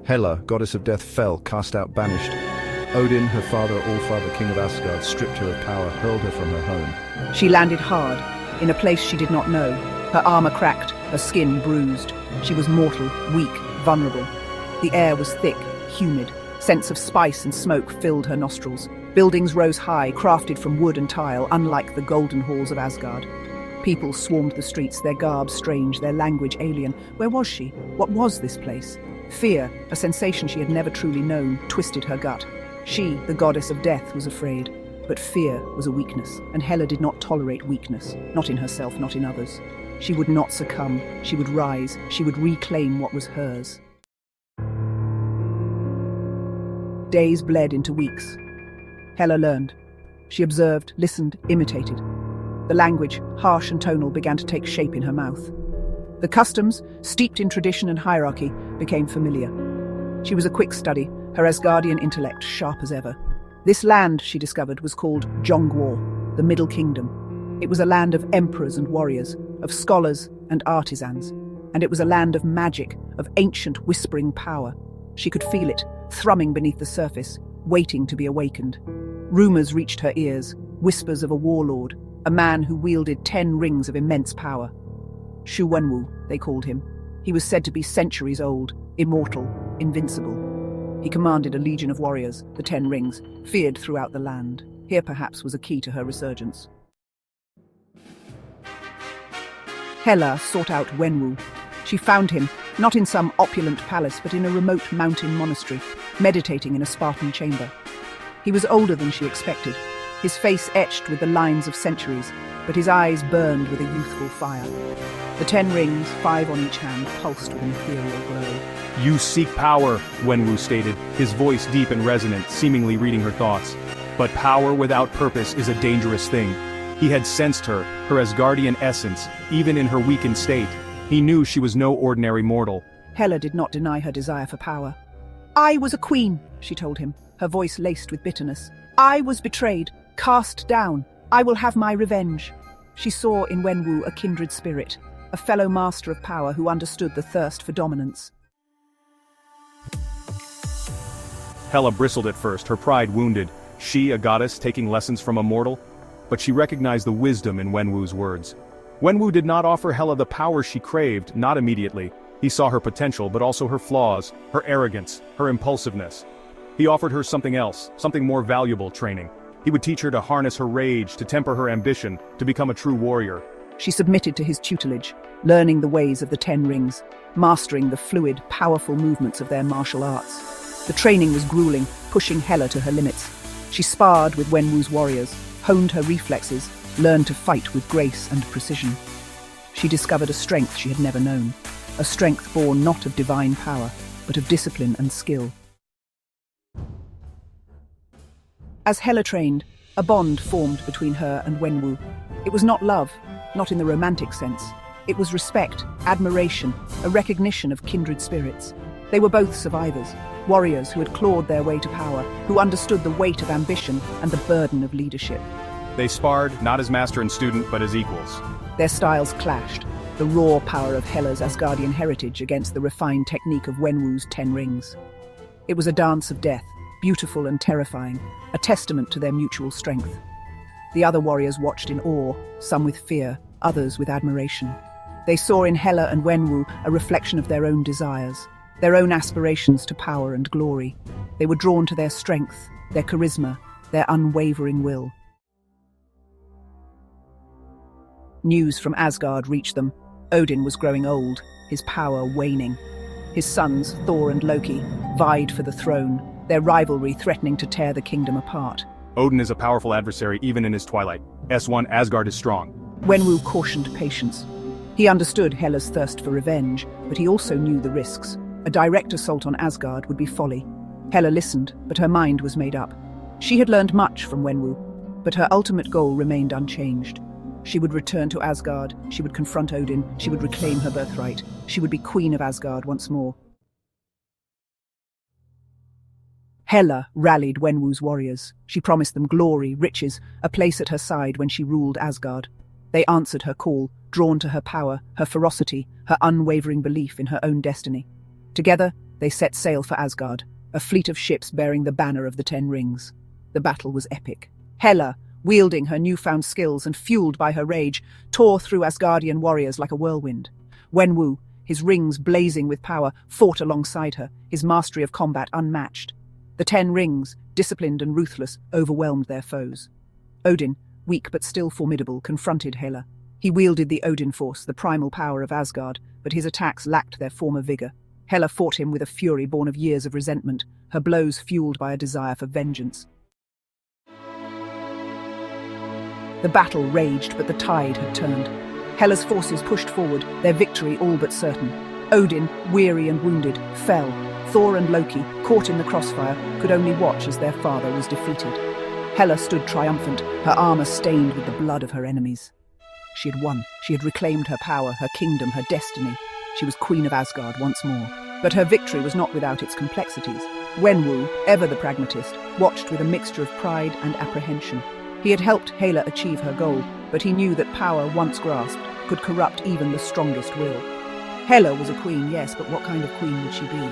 Hela, goddess of death, fell, cast out, banished. Odin, her father, all-father, king of Asgard, stripped her of power, hurled her from her home. She landed hard, in a place she did not know. Her armor cracked, her skin bruised. She was mortal, weak, vulnerable. The air was thick, humid. Scents of spice and smoke filled her nostrils. Buildings rose high, crafted from wood and tile, unlike the golden halls of Asgard. People swarmed the streets, their garb strange, their language alien. Where was she? What was this place? Fear, a sensation she had never truly known, twisted her gut. She, the goddess of death, was afraid. But fear was a weakness, and Hela did not tolerate weakness, not in herself, not in others. She would not succumb, she would rise, she would reclaim what was hers. Days bled into weeks. Hela learned. She observed, listened, imitated. The language, harsh and tonal, began to take shape in her mouth. The customs, steeped in tradition and hierarchy, became familiar. She was a quick study, her Asgardian intellect sharp as ever. This land, she discovered, was called Zhongguo, the Middle Kingdom. It was a land of emperors and warriors, of scholars and artisans. And it was a land of magic, of ancient whispering power. She could feel it, thrumming beneath the surface, waiting to be awakened. Rumors reached her ears, whispers of a warlord, a man who wielded 10 rings of immense power. Xu Wenwu, they called him. He was said to be centuries old, immortal, invincible. He commanded a legion of warriors, the 10 Rings, feared throughout the land. Here perhaps was a key to her resurgence. Hela sought out Wenwu. She found him, not in some opulent palace, but in a remote mountain monastery, meditating in a Spartan chamber. He was older than she expected, his face etched with the lines of centuries, but his eyes burned with a youthful fire. The 10 rings, 5 on each hand, pulsed with an ethereal glow. "You seek power," Wenwu stated, his voice deep and resonant, seemingly reading her thoughts. But power without purpose is a dangerous thing. He had sensed her Asgardian essence, even in her weakened state. He knew she was no ordinary mortal. Hela did not deny her desire for power. "I was a queen," she told him, her voice laced with bitterness. "I was betrayed, cast down. I will have my revenge." She saw in Wenwu a kindred spirit, a fellow master of power who understood the thirst for dominance. Hela bristled at first, her pride wounded. She, a goddess, taking lessons from a mortal? But she recognized the wisdom in Wenwu's words. Wenwu did not offer Hela the power she craved, not immediately. He saw her potential, but also her flaws, her arrogance, her impulsiveness. He offered her something else, something more valuable: training. He would teach her to harness her rage, to temper her ambition, to become a true warrior. She submitted to his tutelage, learning the ways of the 10 Rings, mastering the fluid, powerful movements of their martial arts. The training was grueling, pushing Hela to her limits. She sparred with Wenwu's warriors, honed her reflexes, learned to fight with grace and precision. She discovered a strength she had never known, a strength born not of divine power, but of discipline and skill. As Hela trained, a bond formed between her and Wenwu. It was not love, not in the romantic sense. It was respect, admiration, a recognition of kindred spirits. They were both survivors, warriors who had clawed their way to power, who understood the weight of ambition and the burden of leadership. They sparred, not as master and student, but as equals. Their styles clashed, the raw power of Hela's Asgardian heritage against the refined technique of Wenwu's 10 Rings. It was a dance of death, beautiful and terrifying, a testament to their mutual strength. The other warriors watched in awe, some with fear, others with admiration. They saw in Hela and Wenwu a reflection of their own desires, their own aspirations to power and glory. They were drawn to their strength, their charisma, their unwavering will. News from Asgard reached them. Odin was growing old, his power waning. His sons, Thor and Loki, vied for the throne, their rivalry threatening to tear the kingdom apart. Odin is a powerful adversary even in his twilight. S1, Asgard is strong. Wenwu cautioned patience. He understood Hela's thirst for revenge, but he also knew the risks. A direct assault on Asgard would be folly. Hela listened, but her mind was made up. She had learned much from Wenwu, but her ultimate goal remained unchanged. She would return to Asgard, she would confront Odin, she would reclaim her birthright, she would be queen of Asgard once more. Hela rallied Wenwu's warriors. She promised them glory, riches, a place at her side when she ruled Asgard. They answered her call, drawn to her power, her ferocity, her unwavering belief in her own destiny. Together, They set sail for Asgard, a fleet of ships bearing the banner of the Ten Rings. The battle was epic. Hela, wielding her newfound skills and fueled by her rage, tore through Asgardian warriors like a whirlwind. Wenwu, his rings blazing with power, fought alongside her, his mastery of combat unmatched. The Ten Rings, disciplined and ruthless, overwhelmed their foes. Odin, weak but still formidable, confronted Hela. He wielded the Odin Force, the primal power of Asgard, but his attacks lacked their former vigor. Hela fought him with a fury born of years of resentment, her blows fueled by a desire for vengeance. The battle raged, but the tide had turned. Hela's forces pushed forward, their victory all but certain. Odin, weary and wounded, fell. Thor and Loki, caught in the crossfire, could only watch as their father was defeated. Hela stood triumphant, her armor stained with the blood of her enemies. She had won. She had reclaimed her power, her kingdom, her destiny. She was Queen of Asgard once more. But her victory was not without its complexities. Wenwu, ever the pragmatist, watched with a mixture of pride and apprehension. He had helped Hela achieve her goal, but he knew that power, once grasped, could corrupt even the strongest will. Hela was a queen, yes, but what kind of queen would she be?